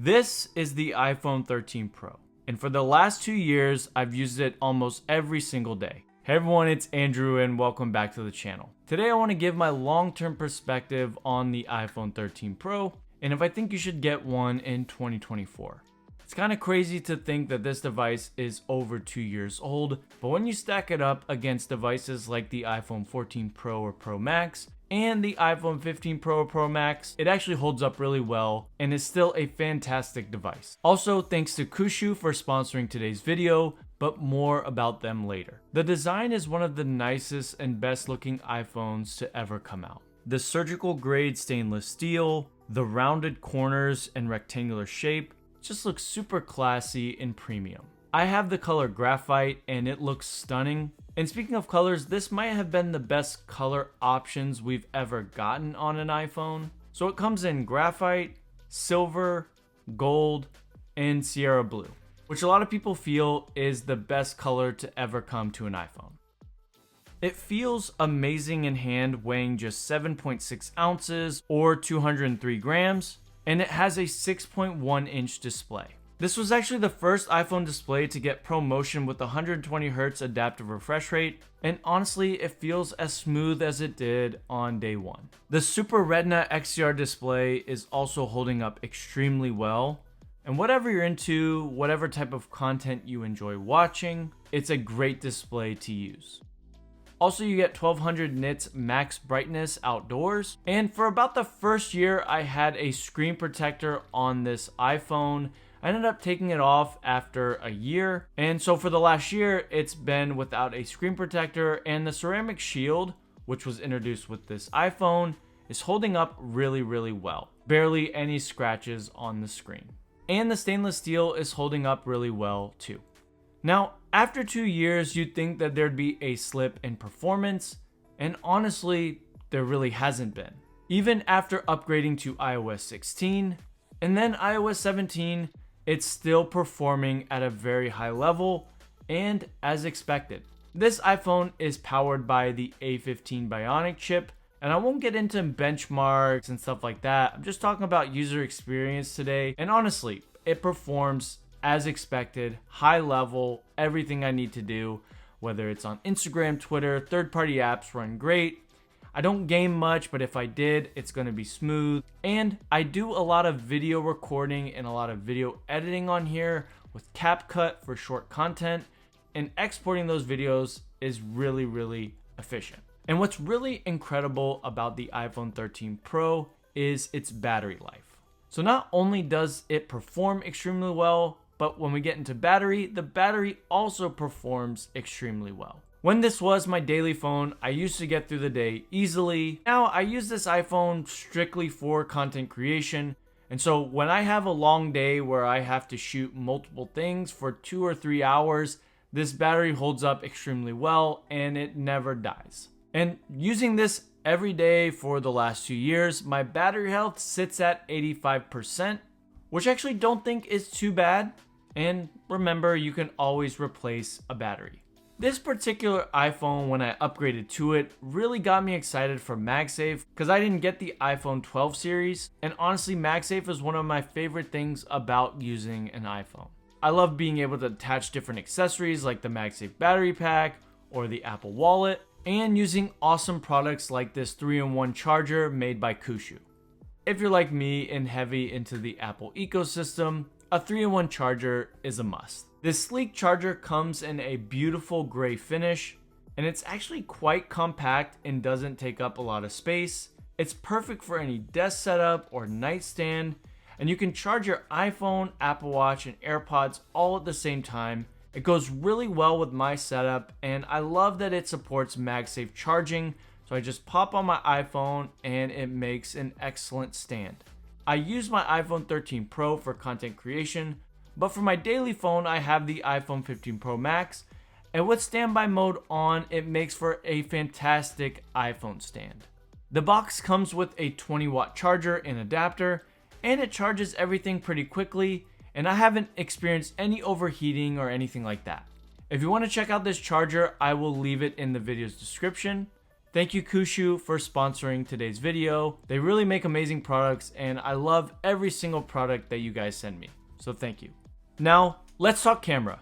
This is the iPhone 13 Pro, and for the last 2 years, I've used it almost every single day. Hey everyone, it's Andrew and welcome back to the channel. Today I want to give my long-term perspective on the iPhone 13 Pro, and if I think you should get one in 2024. It's kind of crazy to think that this device is over 2 years old, but when you stack it up against devices like the iPhone 14 Pro or Pro Max, and the iPhone 15 Pro or Pro Max, it actually holds up really well and is still a fantastic device. Also, thanks to Kushu for sponsoring today's video, but more about them later. The design is one of the nicest and best looking iPhones to ever come out. The surgical grade stainless steel, the rounded corners and rectangular shape just looks super classy and premium. I have the color graphite and it looks stunning. And speaking of colors, this might have been the best color options we've ever gotten on an iPhone. So it comes in graphite, silver, gold, and Sierra blue, which a lot of people feel is the best color to ever come to an iPhone. It feels amazing in hand, weighing just 7.6 ounces or 203 grams, and it has a 6.1 inch display. This was actually the first iPhone display to get ProMotion with 120Hz adaptive refresh rate, and honestly, it feels as smooth as it did on day one. The Super Retina XDR display is also holding up extremely well, and whatever you're into, whatever type of content you enjoy watching, it's a great display to use. Also, you get 1200 nits max brightness outdoors, and for about the first year I had a screen protector on this iPhone. I ended up taking it off after a year, and so for the last year it's been without a screen protector, and the ceramic shield, which was introduced with this iPhone, is holding up really well. Barely any scratches on the screen. And the stainless steel is holding up really well too. Now, after 2 years, you'd think that there'd be a slip in performance, and honestly, there really hasn't been. Even after upgrading to iOS 16 and then iOS 17, it's still performing at a very high level and as expected. This iPhone is powered by the A15 Bionic chip, and I won't get into benchmarks and stuff like that. I'm just talking about user experience today, and honestly, it performs as expected, high level, everything I need to do, whether it's on Instagram, Twitter, third-party apps run great. I don't game much, but if I did, it's going to be smooth. And I do a lot of video recording and a lot of video editing on here with CapCut for short content, and exporting those videos is really efficient. And what's really incredible about the iPhone 13 Pro is its battery life. So not only does it perform extremely well, but when we get into battery, the battery also performs extremely well. When this was my daily phone, I used to get through the day easily. Now I use this iPhone strictly for content creation. And so when I have a long day where I have to shoot multiple things for 2 or 3 hours, this battery holds up extremely well and it never dies. And using this every day for the last 2 years, my battery health sits at 85%, which I actually don't think is too bad. And remember, you can always replace a battery. This particular iPhone, when I upgraded to it, really got me excited for MagSafe because I didn't get the iPhone 12 series, and honestly, MagSafe is one of my favorite things about using an iPhone. I love being able to attach different accessories like the MagSafe battery pack or the Apple Wallet, and using awesome products like this 3-in-1 charger made by Kushu. If you're like me and heavy into the Apple ecosystem, a 3-in-1 charger is a must. This sleek charger comes in a beautiful gray finish, and it's actually quite compact and doesn't take up a lot of space. It's perfect for any desk setup or nightstand, and you can charge your iPhone, Apple Watch, and AirPods all at the same time. It goes really well with my setup, and I love that it supports MagSafe charging, so I just pop on my iPhone and it makes an excellent stand. I use my iPhone 13 Pro for content creation, but for my daily phone, I have the iPhone 15 Pro Max, and with standby mode on, it makes for a fantastic iPhone stand. The box comes with a 20-watt charger and adapter, and it charges everything pretty quickly, and I haven't experienced any overheating or anything like that. If you want to check out this charger, I will leave it in the video's description. Thank you Kushu for sponsoring today's video. They really make amazing products and I love every single product that you guys send me. So thank you. Now, let's talk camera.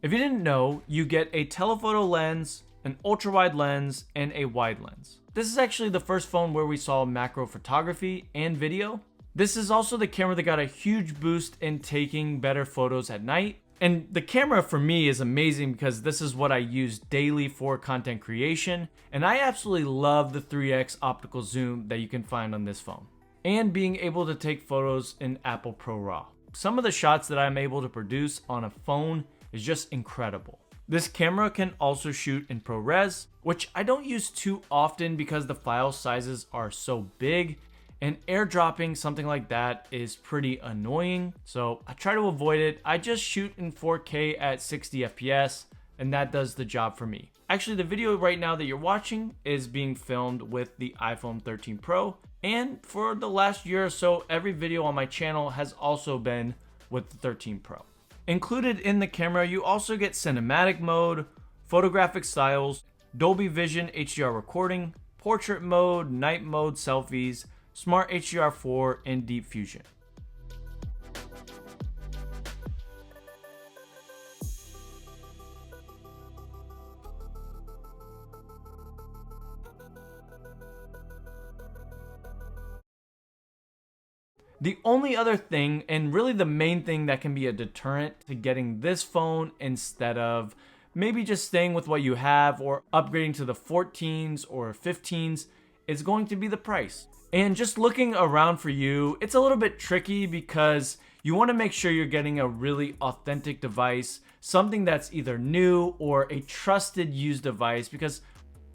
If you didn't know, you get a telephoto lens, an ultra wide lens, and a wide lens. This is actually the first phone where we saw macro photography and video. This is also the camera that got a huge boost in taking better photos at night. And the camera for me is amazing because this is what I use daily for content creation. And I absolutely love the 3x optical zoom that you can find on this phone. And being able to take photos in Apple ProRAW. Some of the shots that I'm able to produce on a phone is just incredible. This camera can also shoot in ProRes, which I don't use too often because the file sizes are so big. And airdropping something like that is pretty annoying, so I try to avoid it. I just shoot in 4K at 60 FPS, and that does the job for me. Actually, the video right now that you're watching is being filmed with the iPhone 13 Pro, and for the last year or so, every video on my channel has also been with the 13 Pro. Included in the camera, you also get cinematic mode, photographic styles, Dolby Vision HDR recording, portrait mode, night mode selfies, Smart HDR4, and Deep Fusion. The only other thing, and really the main thing that can be a deterrent to getting this phone instead of maybe just staying with what you have or upgrading to the 14s or 15s, is going to be the price. And just looking around for you, it's a little bit tricky because you want to make sure you're getting a really authentic device, something that's either new or a trusted used device, because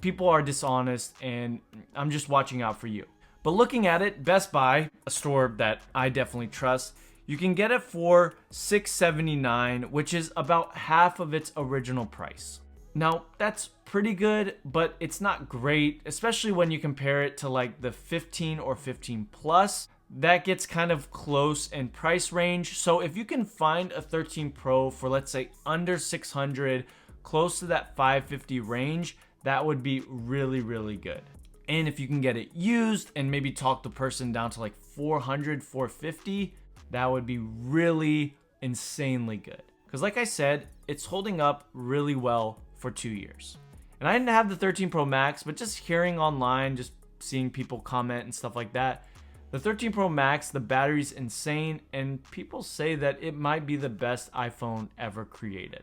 people are dishonest and I'm just watching out for you. But looking at it, Best Buy, a store that I definitely trust, you can get it for $679, which is about half of its original price. Now, that's pretty good, but it's not great, especially when you compare it to like the 15 or 15 Plus. That gets kind of close in price range. So if you can find a 13 Pro for, let's say, under 600, close to that 550 range, that would be really, really good. And if you can get it used and maybe talk the person down to like 400, 450, that would be really insanely good. Because like I said, it's holding up really well for 2 years. And I didn't have the 13 Pro Max, but just hearing online, just seeing people comment and stuff like that, the 13 Pro Max, the battery's insane, and people say that it might be the best iPhone ever created.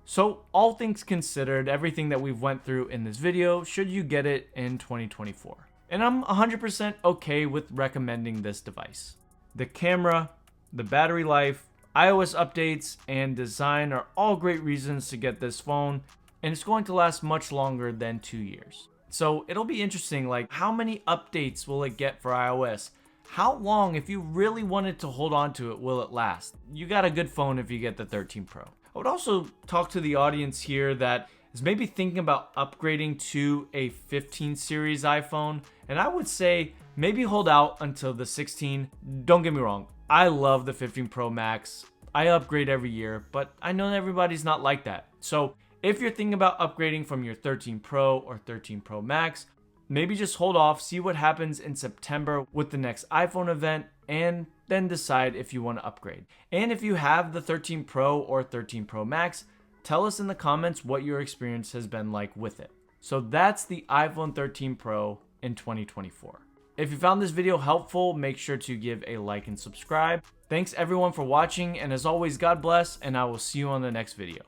So all things considered, everything that we've went through in this video, should you get it in 2024? And I'm 100% okay with recommending this device. The camera, the battery life, iOS updates, and design are all great reasons to get this phone, and it's going to last much longer than 2 years. So it'll be interesting, like how many updates will it get for iOS? How long, if you really wanted to hold on to it, will it last? You got a good phone if you get the 13 Pro. I would also talk to the audience here that is maybe thinking about upgrading to a 15 series iPhone, and I would say maybe hold out until the 16. Don't get me wrong, I love the 15 Pro Max. I upgrade every year, but I know everybody's not like that. So if you're thinking about upgrading from your 13 Pro or 13 Pro Max, maybe just hold off, see what happens in September with the next iPhone event, and then decide if you want to upgrade. And if you have the 13 Pro or 13 Pro Max, tell us in the comments what your experience has been like with it. So that's the iPhone 13 Pro in 2024. If you found this video helpful, make sure to give a like and subscribe. Thanks everyone for watching, and as always, God bless, and I will see you on the next video.